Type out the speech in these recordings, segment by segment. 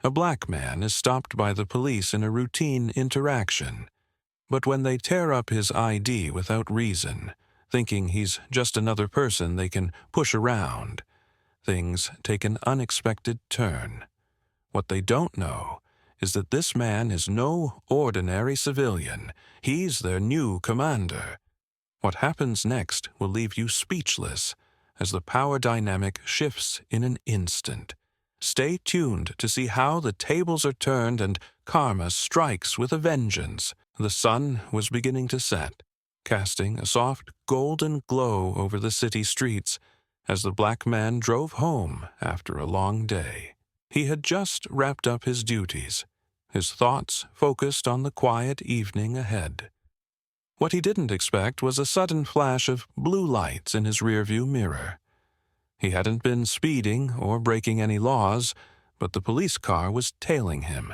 A black man is stopped by the police in a routine interaction, but when they tear up his ID without reason, thinking he's just another person they can push around, things take an unexpected turn. What they don't know is that this man is no ordinary civilian. He's their new commander. What happens next will leave you speechless as the power dynamic shifts in an instant. Stay tuned to see how the tables are turned and karma strikes with a vengeance. The sun was beginning to set, casting a soft golden glow over the city streets as the black man drove home after a long day. He had just wrapped up his duties, his thoughts focused on the quiet evening ahead. What he didn't expect was a sudden flash of blue lights in his rearview mirror. He hadn't been speeding or breaking any laws, but the police car was tailing him.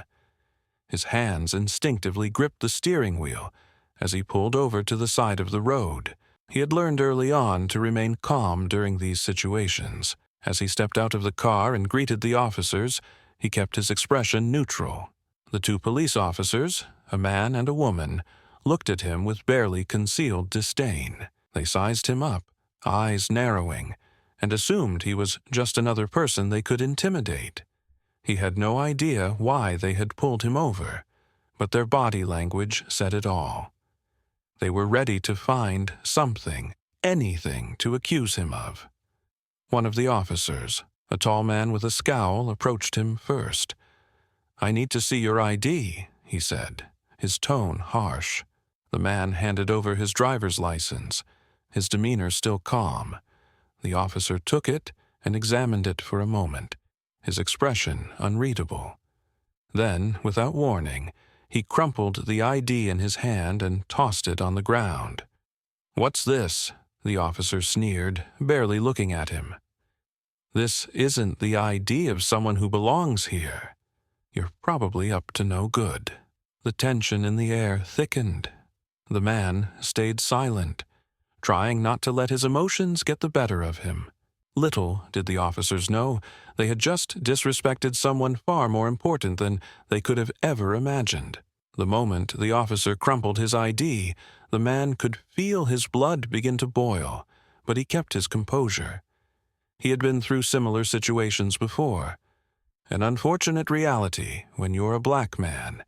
His hands instinctively gripped the steering wheel as he pulled over to the side of the road. He had learned early on to remain calm during these situations. As he stepped out of the car and greeted the officers, he kept his expression neutral. The two police officers, a man and a woman, looked at him with barely concealed disdain. They sized him up, eyes narrowing, and assumed he was just another person they could intimidate. He had no idea why they had pulled him over, but their body language said it all. They were ready to find something, anything to accuse him of. One of the officers, a tall man with a scowl, approached him first. "I need to see your ID," he said, his tone harsh. The man handed over his driver's license, his demeanor still calm. The officer took it and examined it for a moment, his expression unreadable. Then, without warning, he crumpled the ID in his hand and tossed it on the ground. "What's this?" the officer sneered, barely looking at him. "This isn't the ID of someone who belongs here. You're probably up to no good." The tension in the air thickened. The man stayed silent, trying not to let his emotions get the better of him. Little did the officers know they had just disrespected someone far more important than they could have ever imagined. The moment the officer crumpled his ID, the man could feel his blood begin to boil, but he kept his composure. He had been through similar situations before. An unfortunate reality when you're a black man,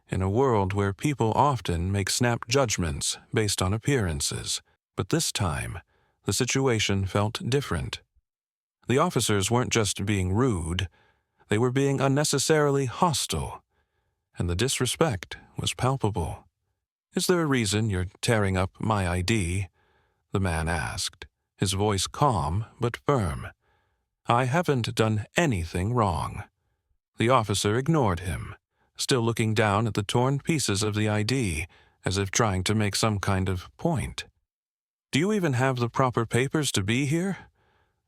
in a world where people often make snap judgments based on appearances. But this time, the situation felt different. The officers weren't just being rude, they were being unnecessarily hostile, and the disrespect was palpable. "Is there a reason you're tearing up my ID?" the man asked, his voice calm but firm. "I haven't done anything wrong." The officer ignored him, still looking down at the torn pieces of the ID, as if trying to make some kind of point. "Do you even have the proper papers to be here?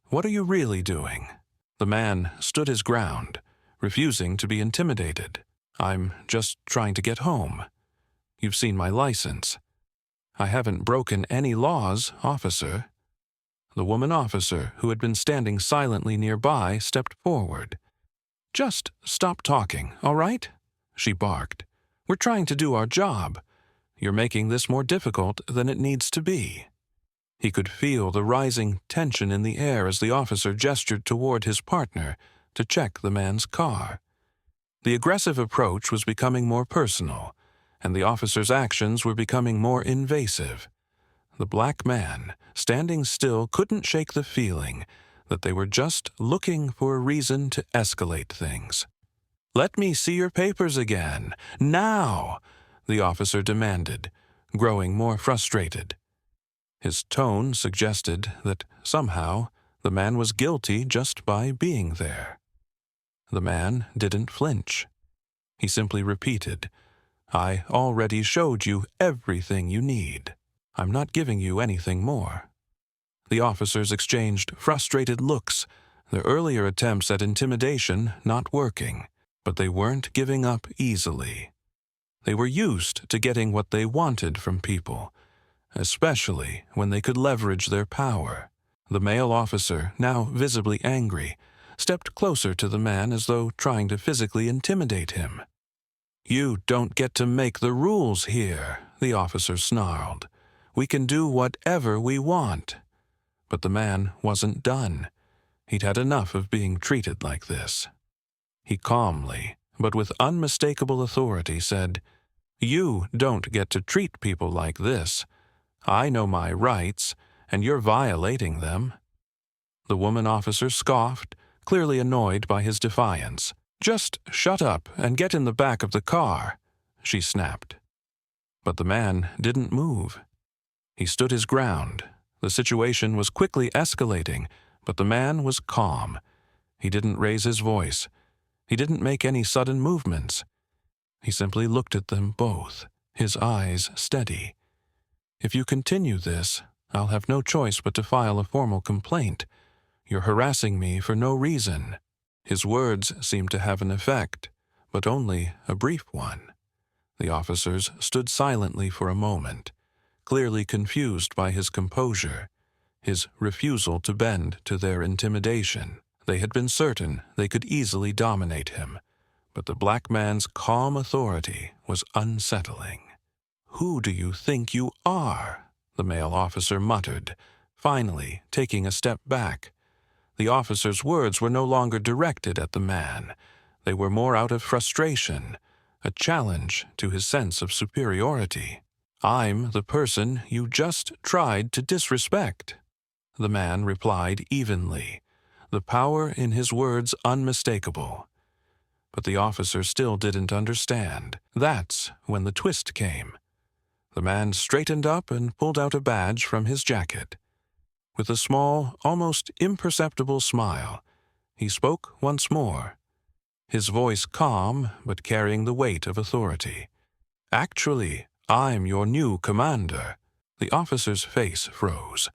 What are you really doing?" The man stood his ground, refusing to be intimidated. "I'm just trying to get home. You've seen my license. I haven't broken any laws, officer." The woman officer, who had been standing silently nearby, stepped forward. "Just stop talking, all right?" she barked. "We're trying to do our job. You're making this more difficult than it needs to be." He could feel the rising tension in the air as the officer gestured toward his partner to check the man's car. The aggressive approach was becoming more personal, and the officer's actions were becoming more invasive. The black man, standing still, couldn't shake the feeling that they were just looking for a reason to escalate things. "Let me see your papers again. Now!" the officer demanded, growing more frustrated. His tone suggested that somehow the man was guilty just by being there. The man didn't flinch. He simply repeated, "I already showed you everything you need. I'm not giving you anything more." The officers exchanged frustrated looks, their earlier attempts at intimidation not working, but they weren't giving up easily. They were used to getting what they wanted from people, especially when they could leverage their power. The male officer, now visibly angry, stepped closer to the man as though trying to physically intimidate him. "You don't get to make the rules here," the officer snarled. "We can do whatever we want." But the man wasn't done. He'd had enough of being treated like this. He calmly, but with unmistakable authority, said, "You don't get to treat people like this. I know my rights, and you're violating them." The woman officer scoffed, clearly annoyed by his defiance. "Just shut up and get in the back of the car," she snapped. But the man didn't move. He stood his ground. The situation was quickly escalating, but the man was calm. He didn't raise his voice. He didn't make any sudden movements. He simply looked at them both, his eyes steady. "If you continue this, I'll have no choice but to file a formal complaint. You're harassing me for no reason." His words seemed to have an effect, but only a brief one. The officers stood silently for a moment, clearly confused by his composure, his refusal to bend to their intimidation. They had been certain they could easily dominate him, but the black man's calm authority was unsettling. "Who do you think you are?" the male officer muttered, finally taking a step back. The officer's words were no longer directed at the man. They were more out of frustration, a challenge to his sense of superiority. "I'm the person you just tried to disrespect," the man replied evenly, the power in his words unmistakable. But the officer still didn't understand. That's when the twist came. The man straightened up and pulled out a badge from his jacket. With a small, almost imperceptible smile, he spoke once more, his voice calm but carrying the weight of authority. "Actually, I'm your new commander." The officer's face froze,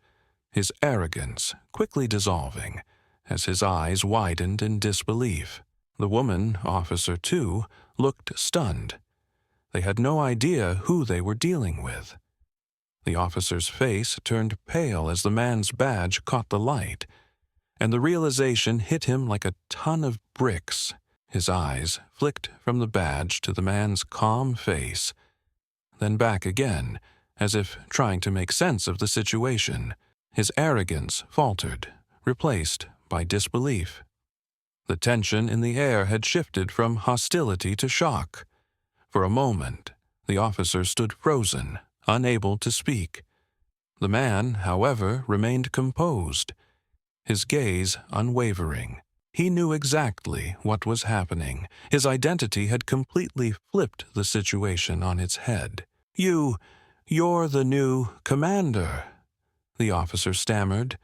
his arrogance quickly dissolving as his eyes widened in disbelief. The woman officer, too, looked stunned. They had no idea who they were dealing with. The officer's face turned pale as the man's badge caught the light, and the realization hit him like a ton of bricks. His eyes flicked from the badge to the man's calm face, then back again, as if trying to make sense of the situation. His arrogance faltered, replaced by disbelief. The tension in the air had shifted from hostility to shock. For a moment, the officer stood frozen, unable to speak. The man, however, remained composed, his gaze unwavering. He knew exactly what was happening. His identity had completely flipped the situation on its head. You're the new commander," the officer stammered,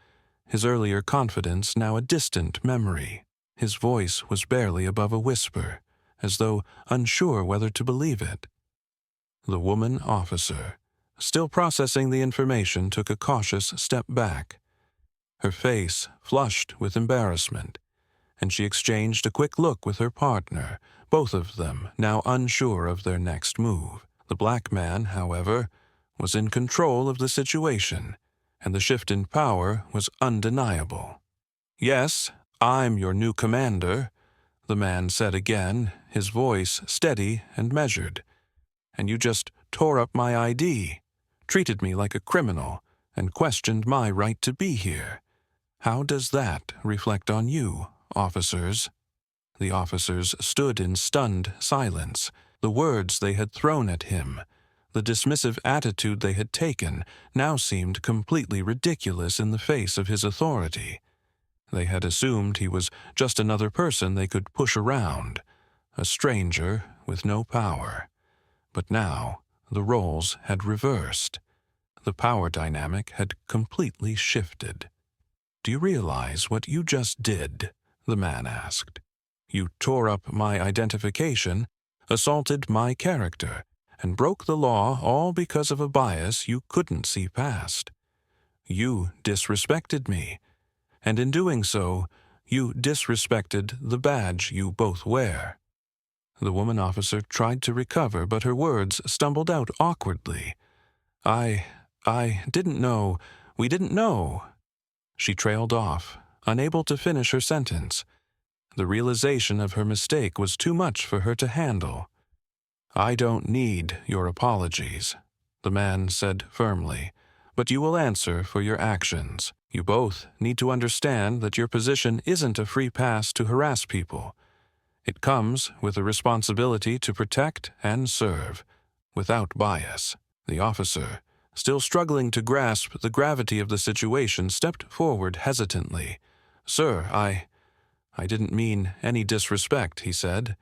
his earlier confidence now a distant memory. His voice was barely above a whisper, as though unsure whether to believe it. The woman officer, still processing the information, took a cautious step back. Her face flushed with embarrassment, and she exchanged a quick look with her partner, both of them now unsure of their next move. The black man, however, was in control of the situation, and the shift in power was undeniable. "Yes, I'm your new commander," the man said again, his voice steady and measured. "And you just tore up my ID, treated me like a criminal, and questioned my right to be here. How does that reflect on you, officers?" The officers stood in stunned silence. The words they had thrown at him, the dismissive attitude they had taken, now seemed completely ridiculous in the face of his authority. They had assumed he was just another person they could push around, a stranger with no power. But now the roles had reversed. The power dynamic had completely shifted. "Do you realize what you just did?" the man asked. "You tore up my identification, assaulted my character, and broke the law all because of a bias you couldn't see past. You disrespected me, and in doing so, you disrespected the badge you both wear." The woman officer tried to recover, but her words stumbled out awkwardly. I didn't know. We didn't know." She trailed off, unable to finish her sentence. The realization of her mistake was too much for her to handle. "I don't need your apologies," the man said firmly, "but you will answer for your actions. You both need to understand that your position isn't a free pass to harass people. It comes with a responsibility to protect and serve, without bias." The officer, still struggling to grasp the gravity of the situation, stepped forward hesitantly. "Sir, I didn't mean any disrespect," he said.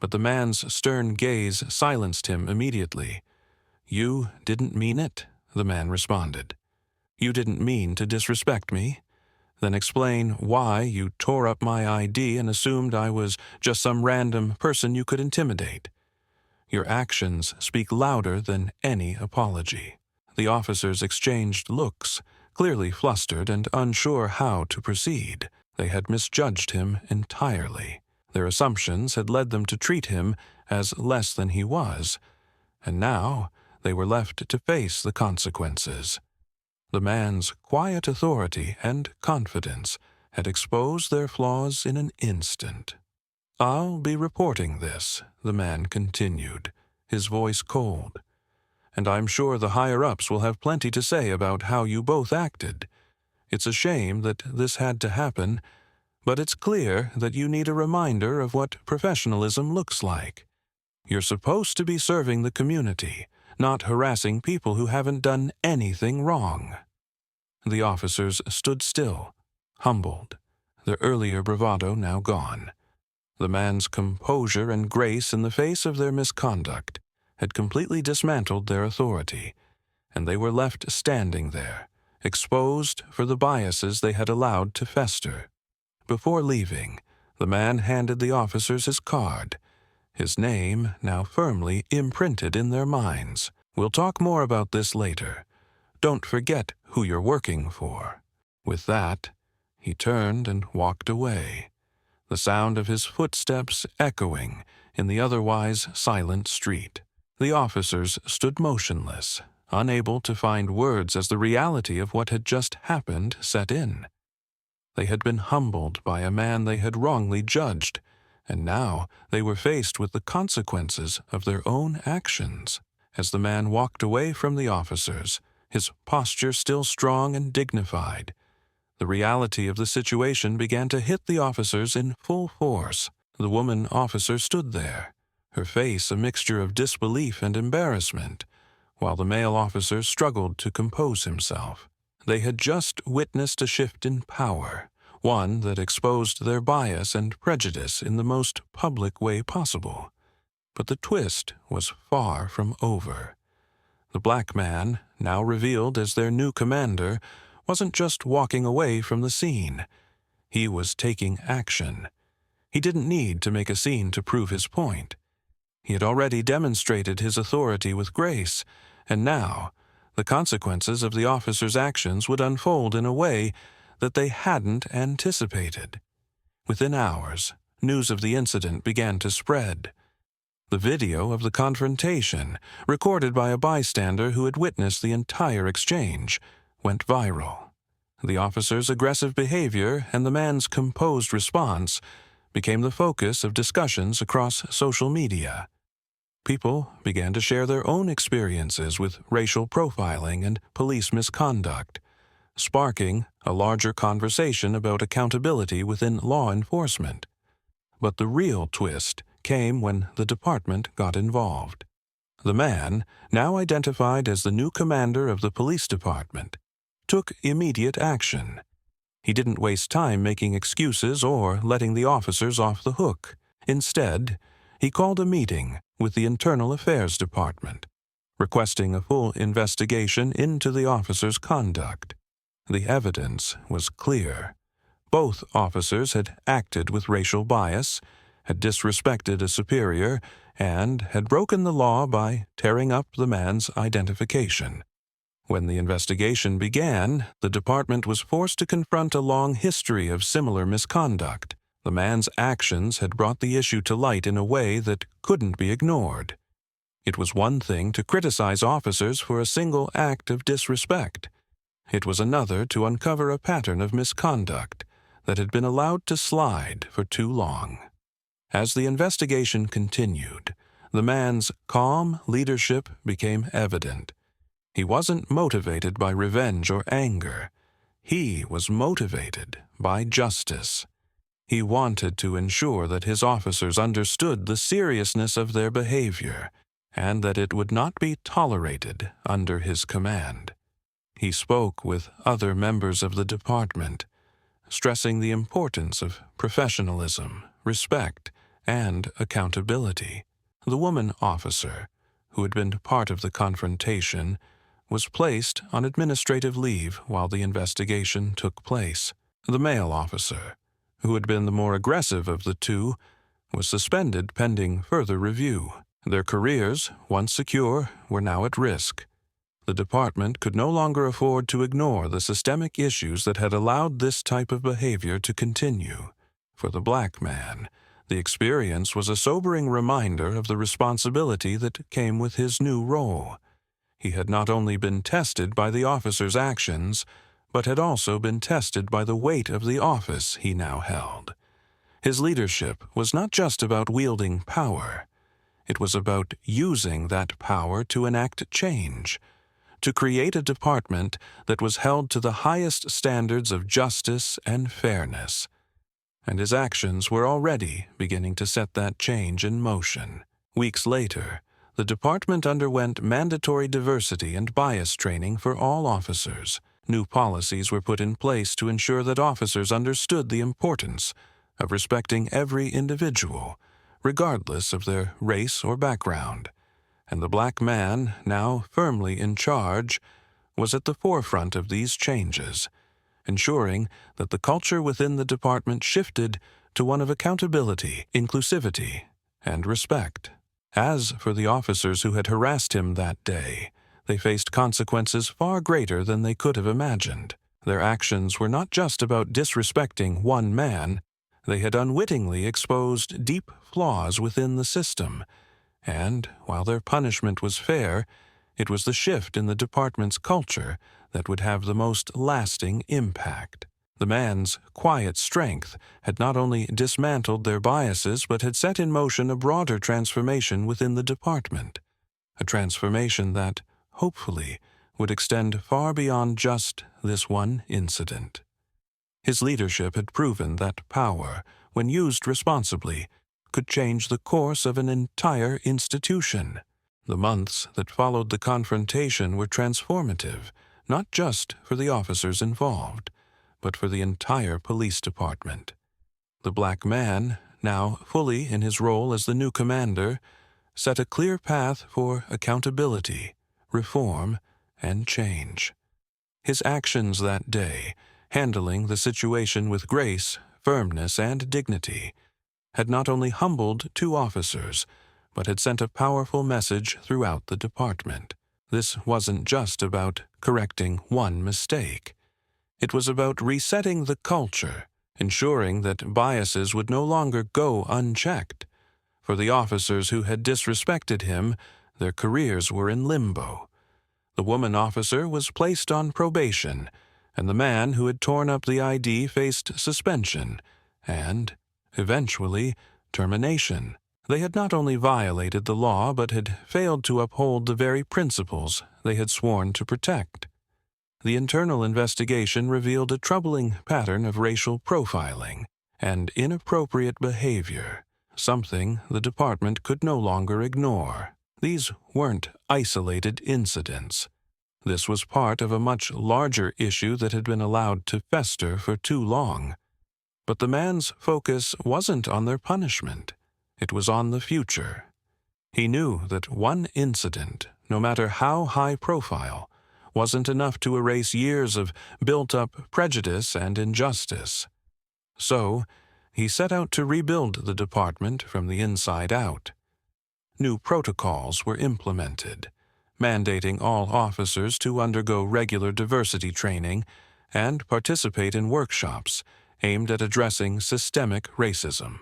But the man's stern gaze silenced him immediately. "You didn't mean it?" the man responded. "You didn't mean to disrespect me? Then explain why you tore up my ID and assumed I was just some random person you could intimidate. Your actions speak louder than any apology." The officers exchanged looks, clearly flustered and unsure how to proceed. They had misjudged him entirely. Their assumptions had led them to treat him as less than he was, and now they were left to face the consequences. The man's quiet authority and confidence had exposed their flaws in an instant. "I'll be reporting this," the man continued, his voice cold. "And I'm sure the higher-ups will have plenty to say about how you both acted. It's a shame that this had to happen, but it's clear that you need a reminder of what professionalism looks like. You're supposed to be serving the community, not harassing people who haven't done anything wrong." The officers stood still, humbled, their earlier bravado now gone. The man's composure and grace in the face of their misconduct had completely dismantled their authority, and they were left standing there, exposed for the biases they had allowed to fester. Before leaving, the man handed the officers his card, his name now firmly imprinted in their minds. "We'll talk more about this later. Don't forget who you're working for." With that, he turned and walked away, the sound of his footsteps echoing in the otherwise silent street. The officers stood motionless, unable to find words as the reality of what had just happened set in. They had been humbled by a man they had wrongly judged, and now they were faced with the consequences of their own actions. As the man walked away from the officers, his posture still strong and dignified, the reality of the situation began to hit the officers in full force. The woman officer stood there, her face a mixture of disbelief and embarrassment, while the male officer struggled to compose himself. They had just witnessed a shift in power, one that exposed their bias and prejudice in the most public way possible. But the twist was far from over. The black man, now revealed as their new commander, wasn't just walking away from the scene. He was taking action. He didn't need to make a scene to prove his point. He had already demonstrated his authority with grace, and now the consequences of the officers' actions would unfold in a way that they hadn't anticipated. Within hours, news of the incident began to spread. The video of the confrontation, recorded by a bystander who had witnessed the entire exchange, went viral. The officer's aggressive behavior and the man's composed response became the focus of discussions across social media. People began to share their own experiences with racial profiling and police misconduct, sparking a larger conversation about accountability within law enforcement. But the real twist came when the department got involved. The man, now identified as the new commander of the police department, took immediate action. He didn't waste time making excuses or letting the officers off the hook. Instead, he called a meeting with the Internal Affairs Department, requesting a full investigation into the officers' conduct. The evidence was clear. Both officers had acted with racial bias, had disrespected a superior, and had broken the law by tearing up the man's identification. When the investigation began, the department was forced to confront a long history of similar misconduct. The man's actions had brought the issue to light in a way that couldn't be ignored. It was one thing to criticize officers for a single act of disrespect. It was another to uncover a pattern of misconduct that had been allowed to slide for too long. As the investigation continued, the man's calm leadership became evident. He wasn't motivated by revenge or anger. He was motivated by justice. He wanted to ensure that his officers understood the seriousness of their behavior and that it would not be tolerated under his command. He spoke with other members of the department, stressing the importance of professionalism, respect, and accountability. The woman officer, who had been part of the confrontation, was placed on administrative leave while the investigation took place. The male officer, who had been the more aggressive of the two, was suspended pending further review. Their careers, once secure, were now at risk. The department could no longer afford to ignore the systemic issues that had allowed this type of behavior to continue. For the black man, the experience was a sobering reminder of the responsibility that came with his new role. He had not only been tested by the officer's actions, but had also been tested by the weight of the office he now held. His leadership was not just about wielding power. It was about using that power to enact change, to create a department that was held to the highest standards of justice and fairness. And his actions were already beginning to set that change in motion. Weeks later, the department underwent mandatory diversity and bias training for all officers. New policies were put in place to ensure that officers understood the importance of respecting every individual, regardless of their race or background. And the black man, now firmly in charge, was at the forefront of these changes, ensuring that the culture within the department shifted to one of accountability, inclusivity, and respect. As for the officers who had harassed him that day, they faced consequences far greater than they could have imagined. Their actions were not just about disrespecting one man. They had unwittingly exposed deep flaws within the system, and, while their punishment was fair, it was the shift in the department's culture that would have the most lasting impact. The man's quiet strength had not only dismantled their biases but had set in motion a broader transformation within the department, a transformation that, hopefully, would extend far beyond just this one incident. His leadership had proven that power, when used responsibly, could change the course of an entire institution. The months that followed the confrontation were transformative, not just for the officers involved, but for the entire police department. The black man, now fully in his role as the new commander, set a clear path for accountability, reform, and change. His actions that day, handling the situation with grace, firmness, and dignity, had not only humbled two officers, but had sent a powerful message throughout the department. This wasn't just about correcting one mistake. It was about resetting the culture, ensuring that biases would no longer go unchecked. For the officers who had disrespected him, their careers were in limbo. The woman officer was placed on probation, and the man who had torn up the ID faced suspension and, eventually, termination. They had not only violated the law but had failed to uphold the very principles they had sworn to protect. The internal investigation revealed a troubling pattern of racial profiling and inappropriate behavior, something the department could no longer ignore. These weren't isolated incidents. This was part of a much larger issue that had been allowed to fester for too long. But the man's focus wasn't on their punishment. It was on the future. He knew that one incident, no matter how high profile, wasn't enough to erase years of built-up prejudice and injustice. So, he set out to rebuild the department from the inside out. New protocols were implemented, mandating all officers to undergo regular diversity training and participate in workshops aimed at addressing systemic racism.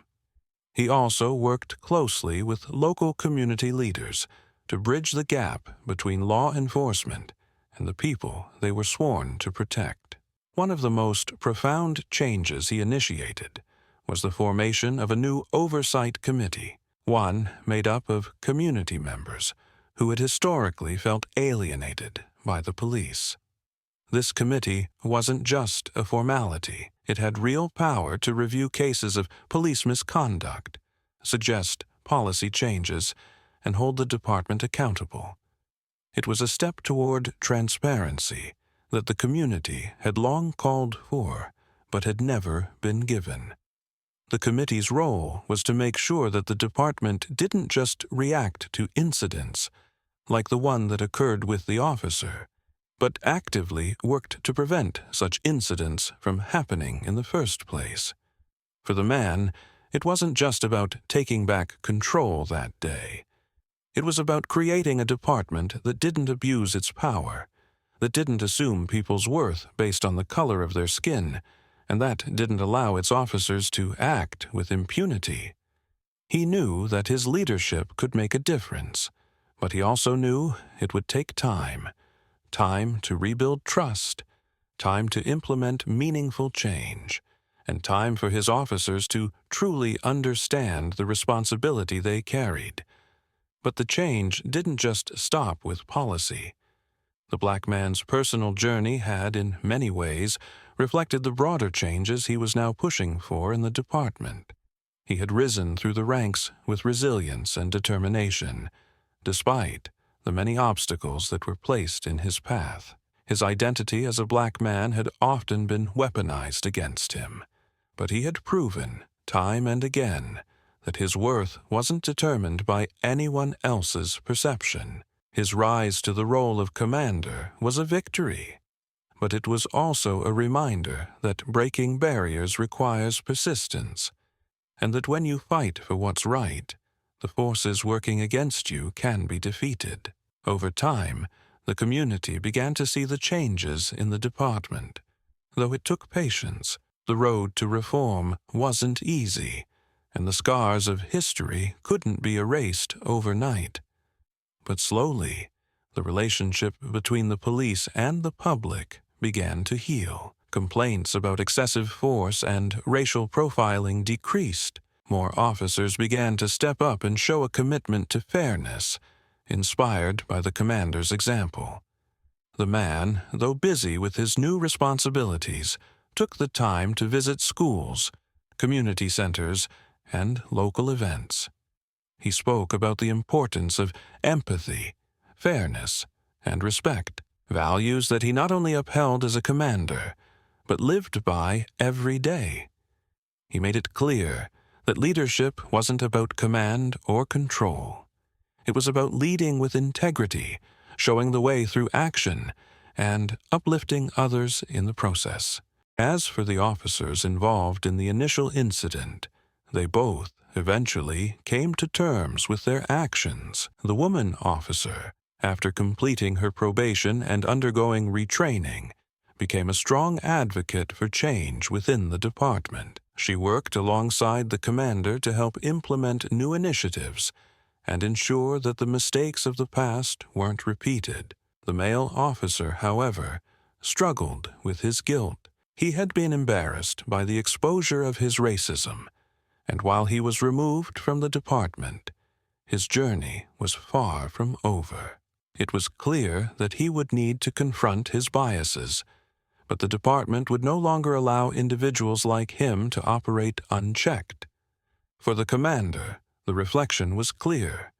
He also worked closely with local community leaders to bridge the gap between law enforcement and the people they were sworn to protect. One of the most profound changes he initiated was the formation of a new oversight committee, one made up of community members who had historically felt alienated by the police. This committee wasn't just a formality. It had real power to review cases of police misconduct, suggest policy changes, and hold the department accountable. It was a step toward transparency that the community had long called for, but had never been given. The committee's role was to make sure that the department didn't just react to incidents, like the one that occurred with the officer, but actively worked to prevent such incidents from happening in the first place. For the man, it wasn't just about taking back control that day. It was about creating a department that didn't abuse its power, that didn't assume people's worth based on the color of their skin, and that didn't allow its officers to act with impunity. He knew that his leadership could make a difference, but he also knew it would take time to rebuild trust, time to implement meaningful change, and time for his officers to truly understand the responsibility they carried. But the change didn't just stop with policy. The black man's personal journey had, in many ways, reflected the broader changes he was now pushing for in the department. He had risen through the ranks with resilience and determination, despite the many obstacles that were placed in his path. His identity as a black man had often been weaponized against him, but he had proven, time and again, that his worth wasn't determined by anyone else's perception. His rise to the role of commander was a victory, but it was also a reminder that breaking barriers requires persistence, and that when you fight for what's right, the forces working against you can be defeated. Over time, the community began to see the changes in the department. Though it took patience, the road to reform wasn't easy, and the scars of history couldn't be erased overnight. But slowly, the relationship between the police and the public began to heal. Complaints about excessive force and racial profiling decreased. More officers began to step up and show a commitment to fairness, inspired by the commander's example. The man, though busy with his new responsibilities, took the time to visit schools, community centers, and local events. He spoke about the importance of empathy, fairness, and respect, values that he not only upheld as a commander, but lived by every day. He made it clear that leadership wasn't about command or control. It was about leading with integrity, showing the way through action, and uplifting others in the process. As for the officers involved in the initial incident, they both eventually came to terms with their actions. The woman officer, after completing her probation and undergoing retraining, became a strong advocate for change within the department. She worked alongside the commander to help implement new initiatives and ensure that the mistakes of the past weren't repeated. The male officer, however, struggled with his guilt. He had been embarrassed by the exposure of his racism, and while he was removed from the department, his journey was far from over. It was clear that he would need to confront his biases, but the department would no longer allow individuals like him to operate unchecked. For the commander, the reflection was clear.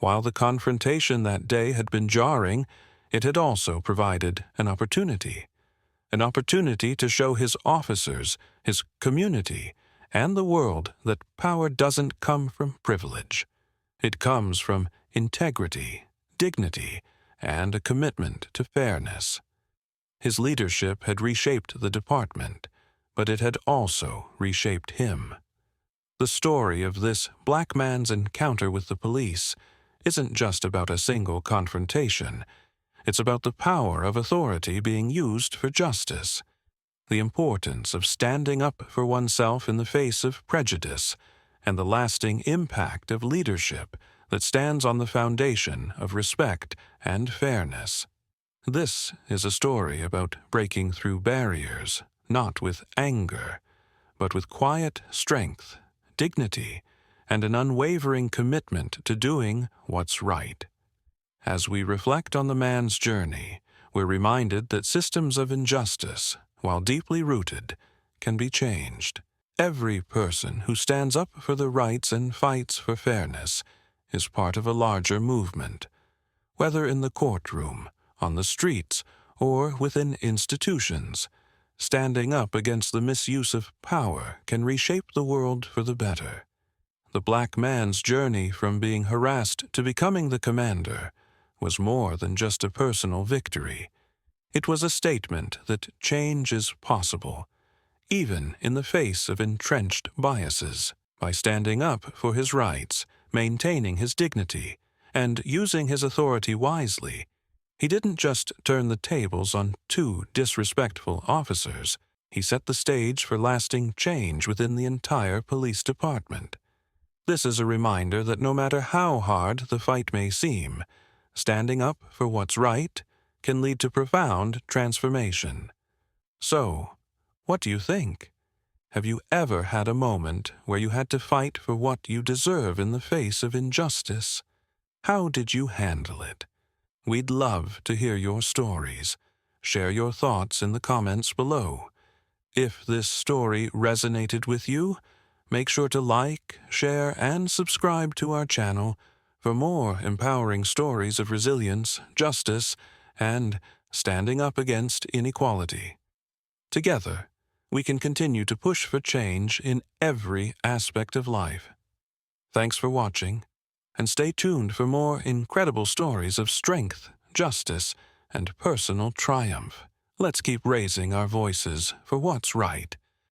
While the confrontation that day had been jarring, it had also provided an opportunity to show his officers, his community, and the world that power doesn't come from privilege. It comes from integrity, dignity, and a commitment to fairness. His leadership had reshaped the department, but it had also reshaped him. The story of this black man's encounter with the police isn't just about a single confrontation. It's about the power of authority being used for justice, the importance of standing up for oneself in the face of prejudice, and the lasting impact of leadership that stands on the foundation of respect and fairness. This is a story about breaking through barriers, not with anger, but with quiet strength, dignity, and an unwavering commitment to doing what's right. As we reflect on the man's journey, we're reminded that systems of injustice, while deeply rooted, can be changed. Every person who stands up for the rights and fights for fairness is part of a larger movement. Whether in the courtroom, on the streets, or within institutions, standing up against the misuse of power can reshape the world for the better. The black man's journey from being harassed to becoming the commander was more than just a personal victory. It was a statement that change is possible, even in the face of entrenched biases. By standing up for his rights, maintaining his dignity, and using his authority wisely, he didn't just turn the tables on two disrespectful officers. He set the stage for lasting change within the entire police department. This is a reminder that no matter how hard the fight may seem, standing up for what's right can lead to profound transformation. So, what do you think? Have you ever had a moment where you had to fight for what you deserve in the face of injustice? How did you handle it? We'd love to hear your stories. Share your thoughts in the comments below. If this story resonated with you, make sure to like, share, and subscribe to our channel for more empowering stories of resilience, justice, and standing up against inequality. Together, we can continue to push for change in every aspect of life. Thanks for watching, and stay tuned for more incredible stories of strength, justice, and personal triumph. Let's keep raising our voices for what's right.